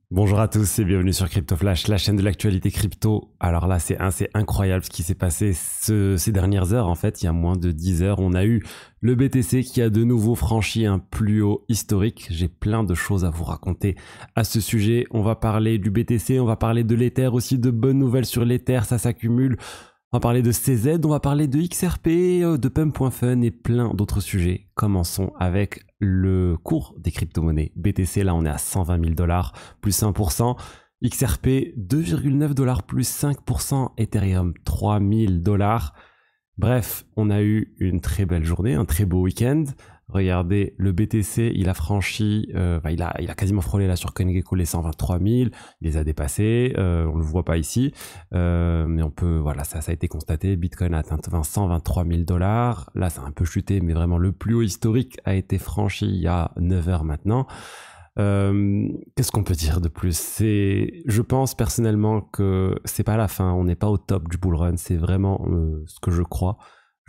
Bonjour à tous et bienvenue sur Crypto Flash, la chaîne de l'actualité crypto. Alors là, c'est incroyable ce qui s'est passé ces dernières heures. En fait, il y a moins de 10 heures, on a eu le BTC qui a de nouveau franchi un plus haut historique. J'ai plein de choses à vous raconter à ce sujet. On va parler du BTC, on va parler de l'Ether aussi, de bonnes nouvelles sur l'Ether, ça s'accumule. On va parler de CZ, on va parler de XRP, de Pump.fun et plein d'autres sujets. Commençons avec le cours des crypto-monnaies. BTC, là, on est à 120 000 $, plus 1%. XRP, 2,9 $, plus 5%. Ethereum, 3 000 $. Bref, on a eu une très belle journée, un très beau week-end. Regardez, le BTC, il a franchi, il a quasiment frôlé là sur CoinGecko les 123 000, il les a dépassés, on le voit pas ici, mais on peut, voilà, ça a été constaté. Bitcoin a atteint 123 000 $. Là, ça a un peu chuté, mais vraiment le plus haut historique a été franchi il y a 9 heures maintenant. Qu'est-ce qu'on peut dire de plus? Je pense personnellement que c'est pas la fin, on n'est pas au top du bull run, c'est vraiment ce que je crois.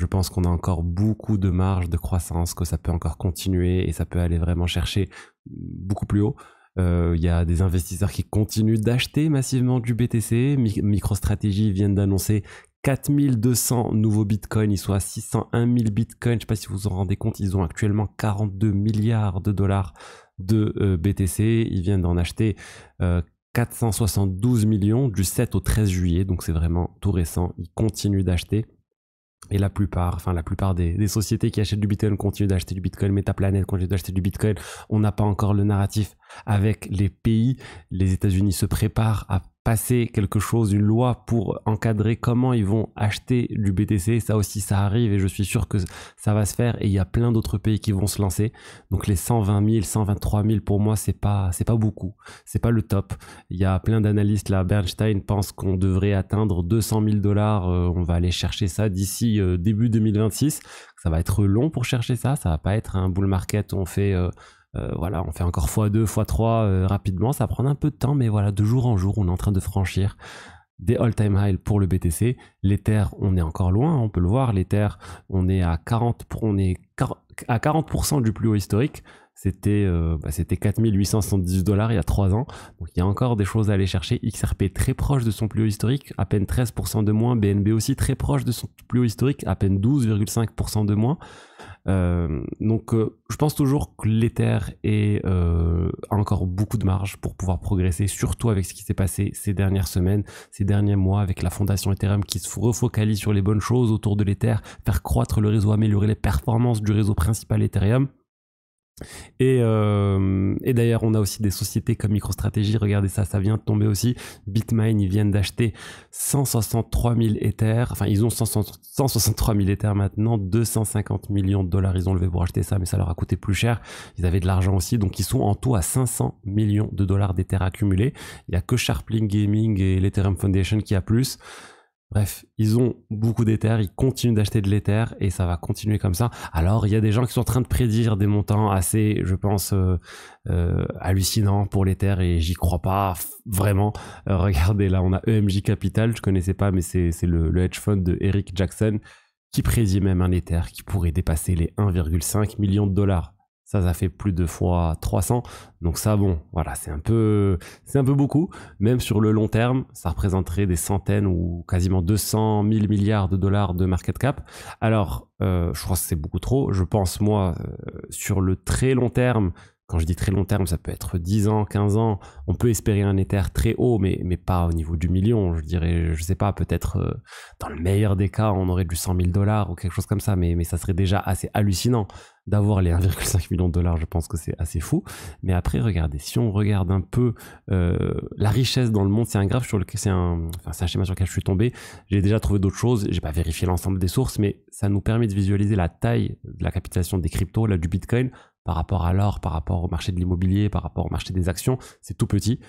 Je pense qu'on a encore beaucoup de marge de croissance, que ça peut encore continuer et ça peut aller vraiment chercher beaucoup plus haut. Il y a des investisseurs qui continuent d'acheter massivement du BTC. MicroStrategy viennent d'annoncer 4200 nouveaux bitcoins, ils sont à 601 000 bitcoins. Je ne sais pas si vous vous en rendez compte, ils ont actuellement 42 milliards de dollars de BTC. Ils viennent d'en acheter 472 millions du 7 au 13 juillet, donc c'est vraiment tout récent. Ils continuent d'acheter. Et la plupart des sociétés qui achètent du Bitcoin continuent d'acheter du Bitcoin. Metaplanet continue d'acheter du Bitcoin. On n'a pas encore le narratif avec les pays. Les États-Unis se préparent à passer quelque chose, une loi pour encadrer comment ils vont acheter du BTC. Ça aussi, ça arrive et je suis sûr que ça va se faire. Et il y a plein d'autres pays qui vont se lancer. Donc les 120 000, 123 000 pour moi, c'est pas beaucoup. C'est pas le top. Il y a plein d'analystes là. Bernstein pense qu'on devrait atteindre 200 000 $. On va aller chercher ça d'ici début 2026. Ça va être long pour chercher ça. Ça va pas être un bull market où on fait on fait encore x2, x3 rapidement. Ça va prendre un peu de temps, mais voilà, de jour en jour, on est en train de franchir des all-time highs pour le BTC. L'Ether, on est encore loin, on peut le voir. L'Ether, on est à 40% du plus haut historique. C'était 4878 $ il y a 3 ans. Donc il y a encore des choses à aller chercher. XRP très proche de son plus haut historique, à peine 13% de moins. BNB aussi très proche de son plus haut historique, à peine 12,5% de moins. Je pense toujours que l'Ether a encore beaucoup de marge pour pouvoir progresser, surtout avec ce qui s'est passé ces dernières semaines, ces derniers mois, avec la fondation Ethereum qui se refocalise sur les bonnes choses autour de l'Ether, faire croître le réseau, améliorer les performances du réseau principal Ethereum. Et d'ailleurs, on a aussi des sociétés comme MicroStrategy, regardez ça, ça vient de tomber aussi. Bitmain, ils viennent d'acheter 163 000 Ether, enfin ils ont 163 000 Ether maintenant, 250 millions de $, ils ont levé pour acheter ça, mais ça leur a coûté plus cher. Ils avaient de l'argent aussi, donc ils sont en tout à 500 millions de $ d'Ether accumulés. Il n'y a que Sharplink Gaming et l'Ethereum Foundation qui a plus. Bref, ils ont beaucoup d'Ether, ils continuent d'acheter de l'Ether et ça va continuer comme ça. Alors, il y a des gens qui sont en train de prédire des montants assez, je pense, hallucinants pour l'Ether et j'y crois pas vraiment. Regardez, là, on a EMJ Capital, je connaissais pas, mais c'est le hedge fund de Eric Jackson qui prédit même un Ether qui pourrait dépasser les 1,5 million de $. Ça fait plus de fois 300. Donc ça, bon, voilà, c'est un peu beaucoup. Même sur le long terme, ça représenterait des centaines ou quasiment 200 000 milliards de dollars de market cap. Alors, je crois que c'est beaucoup trop. Je pense, moi, sur le très long terme, quand je dis très long terme, ça peut être 10 ans, 15 ans. On peut espérer un Ether très haut, mais pas au niveau du million. Je dirais, je sais pas, peut-être dans le meilleur des cas, on aurait du 100 000 $ ou quelque chose comme ça, mais ça serait déjà assez hallucinant d'avoir les 1,5 million de $. Je pense que c'est assez fou. Mais après, regardez, si on regarde un peu la richesse dans le monde, c'est un graphe sur lequel c'est un schéma sur lequel je suis tombé. J'ai déjà trouvé d'autres choses. J'ai pas vérifié l'ensemble des sources, mais ça nous permet de visualiser la taille de la capitalisation des cryptos, là, du Bitcoin, par rapport à l'or, par rapport au marché de l'immobilier, par rapport au marché des actions. C'est tout petit.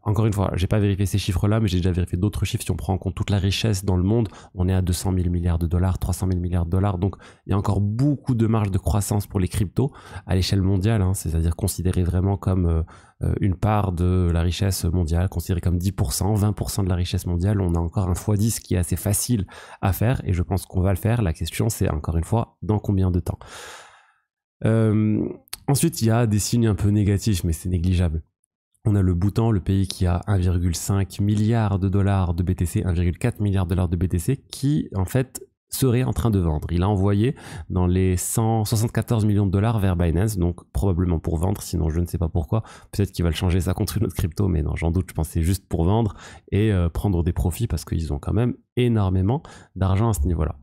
Encore une fois, j'ai pas vérifié ces chiffres-là, mais j'ai déjà vérifié d'autres chiffres. Si on prend en compte toute la richesse dans le monde, on est à 200 000 milliards de $, 300 000 milliards de $. Donc, il y a encore beaucoup de marge de croissance pour les cryptos à l'échelle mondiale, hein, c'est-à-dire considéré vraiment comme une part de la richesse mondiale, considéré comme 10%, 20% de la richesse mondiale. On a encore un x10 qui est assez facile à faire et je pense qu'on va le faire. La question, c'est encore une fois, dans combien de temps? Ensuite, il y a des signes un peu négatifs, mais c'est négligeable. On a le Bhoutan, le pays qui a 1,5 milliard de dollars de BTC, 1,4 milliard de dollars de BTC, qui en fait serait en train de vendre. Il a envoyé dans les 174 millions de dollars vers Binance, donc probablement pour vendre, sinon je ne sais pas pourquoi. Peut-être qu'il va le changer ça contre une autre crypto, mais non, j'en doute, je pense que c'est juste pour vendre et prendre des profits parce qu'ils ont quand même énormément d'argent à ce niveau-là.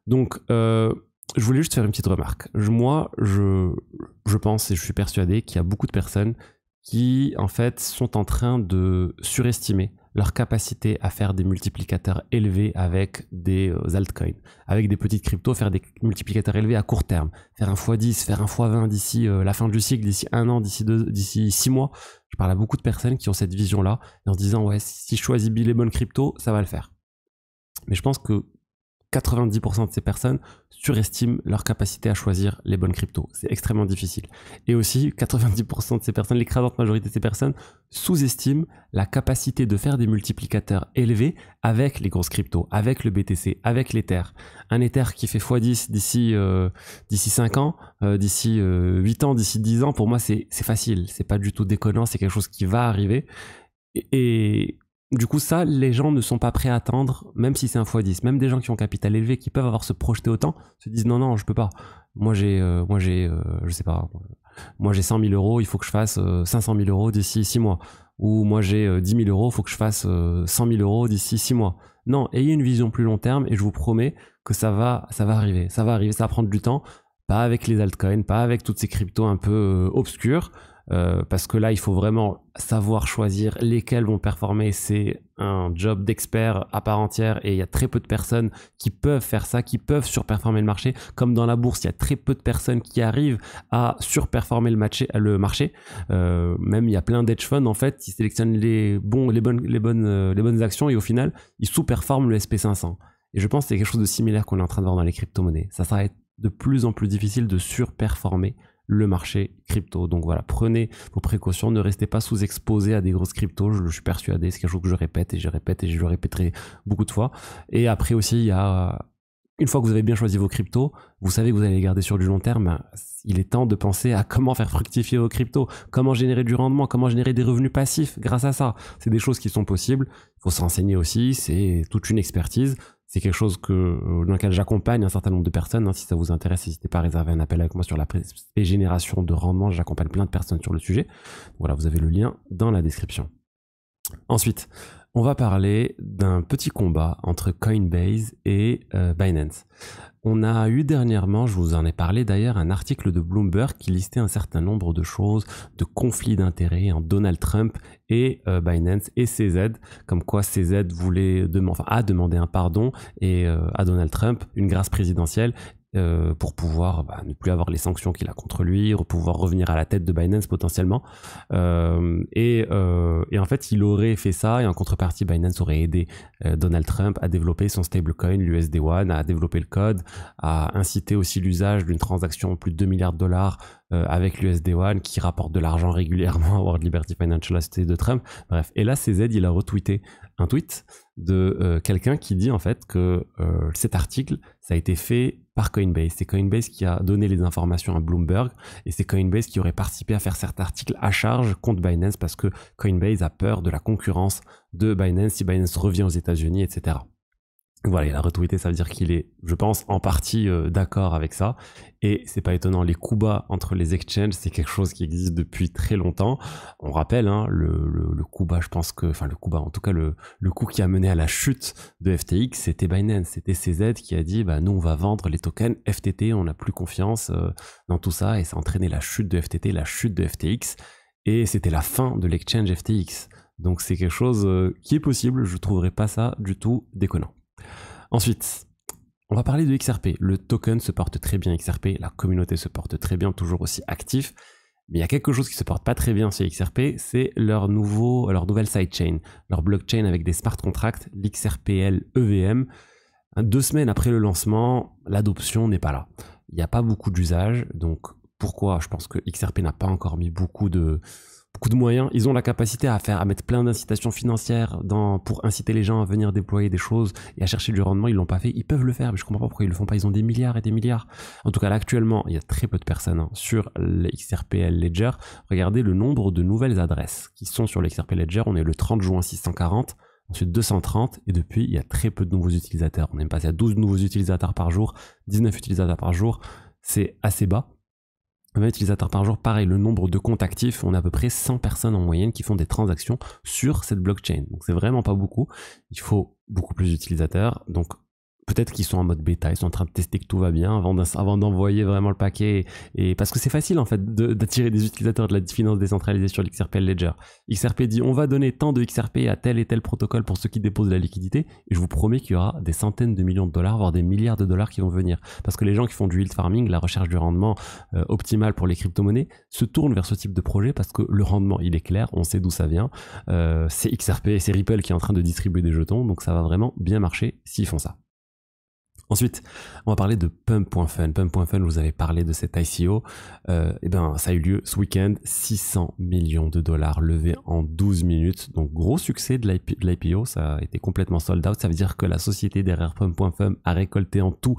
Donc, je voulais juste faire une petite remarque. Moi, je pense et je suis persuadé qu'il y a beaucoup de personnes qui, en fait, sont en train de surestimer leur capacité à faire des multiplicateurs élevés avec des altcoins, avec des petites cryptos, faire des multiplicateurs élevés à court terme, faire un x10, faire un x20 d'ici la fin du cycle, d'ici un an, d'ici 6 mois. Je parle à beaucoup de personnes qui ont cette vision-là, en se disant, ouais, si je choisis les bonnes cryptos, ça va le faire. Mais je pense que 90% de ces personnes surestiment leur capacité à choisir les bonnes cryptos. C'est extrêmement difficile. Et aussi, 90% de ces personnes, l'écrasante majorité de ces personnes, sous-estiment la capacité de faire des multiplicateurs élevés avec les grosses cryptos, avec le BTC, avec l'Ether. Un Ether qui fait x10 d'ici 5 ans, d'ici 8 ans, d'ici 10 ans, pour moi, c'est facile. C'est pas du tout déconnant, c'est quelque chose qui va arriver. Et du coup, ça, les gens ne sont pas prêts à attendre, même si c'est un x10. Même des gens qui ont capital élevé, qui peuvent avoir se projeter autant, se disent non, je peux pas. Moi, je sais pas, moi j'ai 100 000 euros, il faut que je fasse 500 000 euros d'ici 6 mois. Ou moi j'ai 10 000 euros, il faut que je fasse 100 000 euros d'ici 6 mois. Non, ayez une vision plus long terme et je vous promets que ça va arriver. Ça va arriver, ça va prendre du temps. Pas avec les altcoins, pas avec toutes ces cryptos un peu obscures. Parce que là, il faut vraiment savoir choisir lesquels vont performer. C'est un job d'expert à part entière et il y a très peu de personnes qui peuvent faire ça, qui peuvent surperformer le marché. Comme dans la bourse, il y a très peu de personnes qui arrivent à surperformer le marché. Même il y a plein d'hedge funds en fait qui sélectionnent les bonnes actions et au final, ils sous-performent le SP500. Et je pense que c'est quelque chose de similaire qu'on est en train de voir dans les crypto-monnaies. Ça va être de plus en plus difficile de surperformer le marché crypto. Donc voilà, prenez vos précautions, ne restez pas sous-exposé à des grosses cryptos, je suis persuadé, c'est quelque chose que je répète et je le répéterai beaucoup de fois. Et après aussi, il y a, une fois que vous avez bien choisi vos cryptos, vous savez que vous allez les garder sur du long terme, il est temps de penser à comment faire fructifier vos cryptos, comment générer du rendement, comment générer des revenus passifs grâce à ça. C'est des choses qui sont possibles, il faut se renseigner aussi, c'est toute une expertise. C'est quelque chose dans lequel j'accompagne un certain nombre de personnes. Si ça vous intéresse, n'hésitez pas à réserver un appel avec moi sur la génération de rendement. J'accompagne plein de personnes sur le sujet. Voilà, vous avez le lien dans la description. Ensuite, on va parler d'un petit combat entre Coinbase et Binance. On a eu dernièrement, je vous en ai parlé d'ailleurs, un article de Bloomberg qui listait un certain nombre de choses, de conflits d'intérêts en Donald Trump et Binance et CZ, comme quoi CZ a demandé un pardon et à Donald Trump une grâce présidentielle pour pouvoir ne plus avoir les sanctions qu'il a contre lui, pouvoir revenir à la tête de Binance potentiellement. Et en fait, il aurait fait ça et en contrepartie, Binance aurait aidé Donald Trump à développer son stablecoin, l'USD1, à développer le code, à inciter aussi l'usage d'une transaction de plus de 2 milliards de dollars avec l'USD1 qui rapporte de l'argent régulièrement à World Liberty Financial, la société de Trump. Bref, et là, CZ, il a retweeté un tweet de quelqu'un qui dit en fait que cet article, ça a été fait par Coinbase. C'est Coinbase qui a donné les informations à Bloomberg et c'est Coinbase qui aurait participé à faire cet article à charge contre Binance parce que Coinbase a peur de la concurrence de Binance si Binance revient aux États-Unis, etc. Voilà, il a retweeté, ça veut dire qu'il est, je pense, en partie d'accord avec ça. Et c'est pas étonnant, les coups bas entre les exchanges, c'est quelque chose qui existe depuis très longtemps. On rappelle, le coup bas, je pense que, enfin le coup bas, en tout cas le coup qui a mené à la chute de FTX, c'était Binance, c'était CZ qui a dit, nous on va vendre les tokens FTT, on n'a plus confiance dans tout ça, et ça a entraîné la chute de FTT, la chute de FTX, et c'était la fin de l'exchange FTX. Donc c'est quelque chose qui est possible, je trouverais pas ça du tout déconnant. Ensuite, on va parler de XRP. Le token se porte très bien XRP, la communauté se porte très bien, toujours aussi actif. Mais il y a quelque chose qui se porte pas très bien chez XRP, c'est leur nouvelle sidechain, leur blockchain avec des smart contracts, l'XRPL EVM. 2 semaines après le lancement, l'adoption n'est pas là. Il n'y a pas beaucoup d'usage, donc pourquoi? Je pense que XRP n'a pas encore mis beaucoup de beaucoup de moyens. Ils ont la capacité à mettre plein d'incitations financières pour inciter les gens à venir déployer des choses et à chercher du rendement. Ils l'ont pas fait. Ils peuvent le faire, mais je comprends pas pourquoi ils le font pas. Ils ont des milliards et des milliards. En tout cas, là, actuellement, il y a très peu de personnes sur le XRPL Ledger. Regardez le nombre de nouvelles adresses qui sont sur le XRP Ledger. On est le 30 juin 640. Ensuite 230, et depuis, il y a très peu de nouveaux utilisateurs. On est passé à 12 nouveaux utilisateurs par jour, 19 utilisateurs par jour. C'est assez bas. 20 utilisateurs par jour, pareil, le nombre de comptes actifs, on a à peu près 100 personnes en moyenne qui font des transactions sur cette blockchain. Donc c'est vraiment pas beaucoup. Il faut beaucoup plus d'utilisateurs. Donc peut-être qu'ils sont en mode bêta, ils sont en train de tester que tout va bien avant d'envoyer vraiment le paquet. Et parce que c'est facile en fait d'attirer des utilisateurs de la finance décentralisée sur l'XRP Ledger. XRP dit on va donner tant de XRP à tel et tel protocole pour ceux qui déposent de la liquidité. Et je vous promets qu'il y aura des centaines de millions de dollars, voire des milliards de dollars qui vont venir. Parce que les gens qui font du yield farming, la recherche du rendement optimal pour les crypto-monnaies, se tournent vers ce type de projet parce que le rendement il est clair, on sait d'où ça vient. C'est XRP, c'est Ripple qui est en train de distribuer des jetons, donc ça va vraiment bien marcher s'ils font ça. Ensuite, on va parler de Pump.Fun. Pump.Fun, je vous avais parlé de cet ICO. Et ben, ça a eu lieu ce week-end. 600 millions de dollars levés en 12 minutes. Donc, gros succès de l'IPO. Ça a été complètement sold out. Ça veut dire que la société derrière Pump.Fun a récolté en tout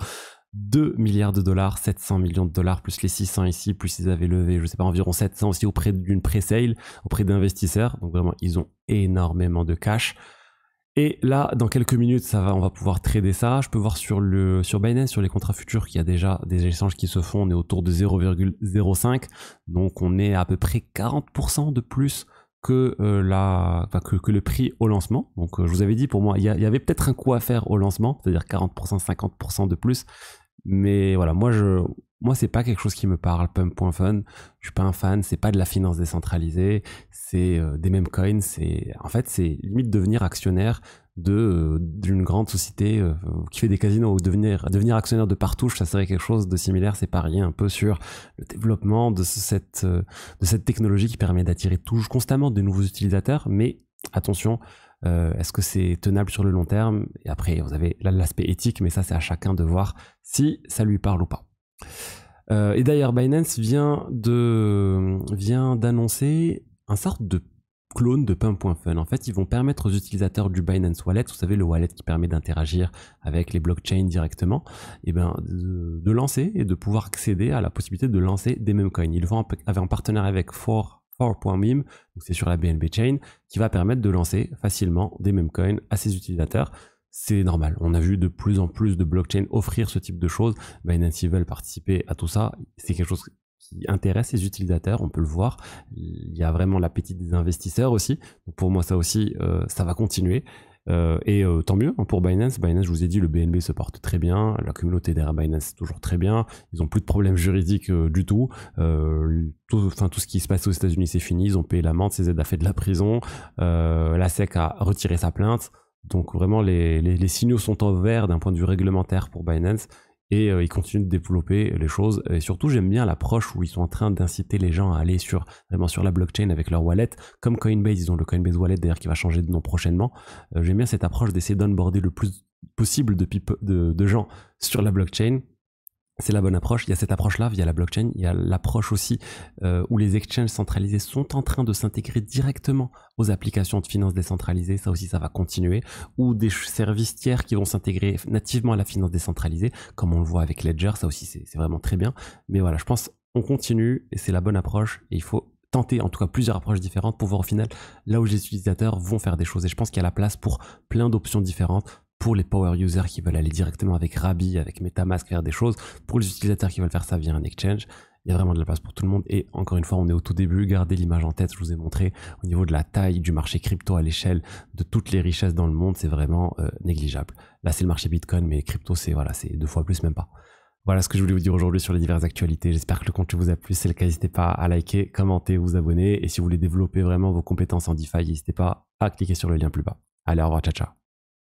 2 milliards de dollars, 700 millions de dollars, plus les 600 ici, plus ils avaient levé, je sais pas, environ 700 aussi auprès d'une pre-sale, auprès d'investisseurs. Donc, vraiment, ils ont énormément de cash. Et là, dans quelques minutes, on va pouvoir trader ça. Je peux voir sur Binance, sur les contrats futurs, qu'il y a déjà des échanges qui se font. On est autour de 0,05. Donc, on est à peu près 40% de plus que le prix au lancement. Donc, je vous avais dit, pour moi, il y avait peut-être un coup à faire au lancement, c'est-à-dire 40%, 50% de plus. Mais voilà, moi c'est pas quelque chose qui me parle. Pump.Fun, je suis pas un fan, c'est pas de la finance décentralisée, c'est des meme coins, c'est limite devenir actionnaire d'une grande société qui fait des casinos, ou devenir actionnaire de Partouche, ça serait quelque chose de similaire. C'est parier un peu sur le développement de cette technologie qui permet d'attirer toujours constamment de nouveaux utilisateurs, mais attention, est-ce que c'est tenable sur le long terme? Et après, vous avez l'aspect éthique, mais ça, c'est à chacun de voir si ça lui parle ou pas. Et d'ailleurs, Binance vient d'annoncer un sorte de clone de Pump.Fun. En fait, ils vont permettre aux utilisateurs du Binance Wallet, vous savez, le wallet qui permet d'interagir avec les blockchains directement, et de lancer et de pouvoir accéder à la possibilité de lancer des meme coins. Ils le font en partenariat avec 4.meme, donc c'est sur la BNB Chain, qui va permettre de lancer facilement des meme coins à ses utilisateurs. C'est normal. On a vu de plus en plus de blockchains offrir ce type de choses. Binance, ils veulent participer à tout ça. C'est quelque chose qui intéresse les utilisateurs, on peut le voir. Il y a vraiment l'appétit des investisseurs aussi. Donc pour moi, ça aussi, ça va continuer. Tant mieux pour Binance. Binance, je vous ai dit, le BNB se porte très bien. La communauté derrière Binance, toujours très bien. Ils n'ont plus de problèmes juridiques du tout. Tout ce qui se passe aux États-Unis, c'est fini. Ils ont payé l'amende. CZ a fait de la prison. La SEC a retiré sa plainte. Donc vraiment, les signaux sont au vert d'un point de vue réglementaire pour Binance. Et ils continuent de développer les choses. Et surtout, j'aime bien l'approche où ils sont en train d'inciter les gens à aller vraiment sur la blockchain avec leur wallet. Comme Coinbase, ils ont le Coinbase Wallet d'ailleurs qui va changer de nom prochainement. J'aime bien cette approche d'essayer d'onboarder le plus possible de gens sur la blockchain. C'est la bonne approche. Il y a cette approche-là via la blockchain. Il y a l'approche aussi où les exchanges centralisés sont en train de s'intégrer directement aux applications de finance décentralisée. Ça aussi, ça va continuer. Ou des services tiers qui vont s'intégrer nativement à la finance décentralisée, comme on le voit avec Ledger. Ça aussi, c'est vraiment très bien. Mais voilà, je pense on continue et c'est la bonne approche. Et il faut tenter en tout cas plusieurs approches différentes pour voir au final là où les utilisateurs vont faire des choses. Et je pense qu'il y a la place pour plein d'options différentes. Pour les power users qui veulent aller directement avec Rabi, avec MetaMask, faire des choses. Pour les utilisateurs qui veulent faire ça via un exchange, il y a vraiment de la place pour tout le monde. Et encore une fois, on est au tout début. Gardez l'image en tête. Je vous ai montré au niveau de la taille du marché crypto à l'échelle de toutes les richesses dans le monde. C'est vraiment négligeable. Là, c'est le marché Bitcoin, mais crypto, c'est 2 fois plus, même pas. Voilà ce que je voulais vous dire aujourd'hui sur les diverses actualités. J'espère que le contenu vous a plu. Si c'est le cas, n'hésitez pas à liker, commenter, vous abonner. Et si vous voulez développer vraiment vos compétences en DeFi, n'hésitez pas à cliquer sur le lien plus bas. Allez, au revoir, ciao, ciao.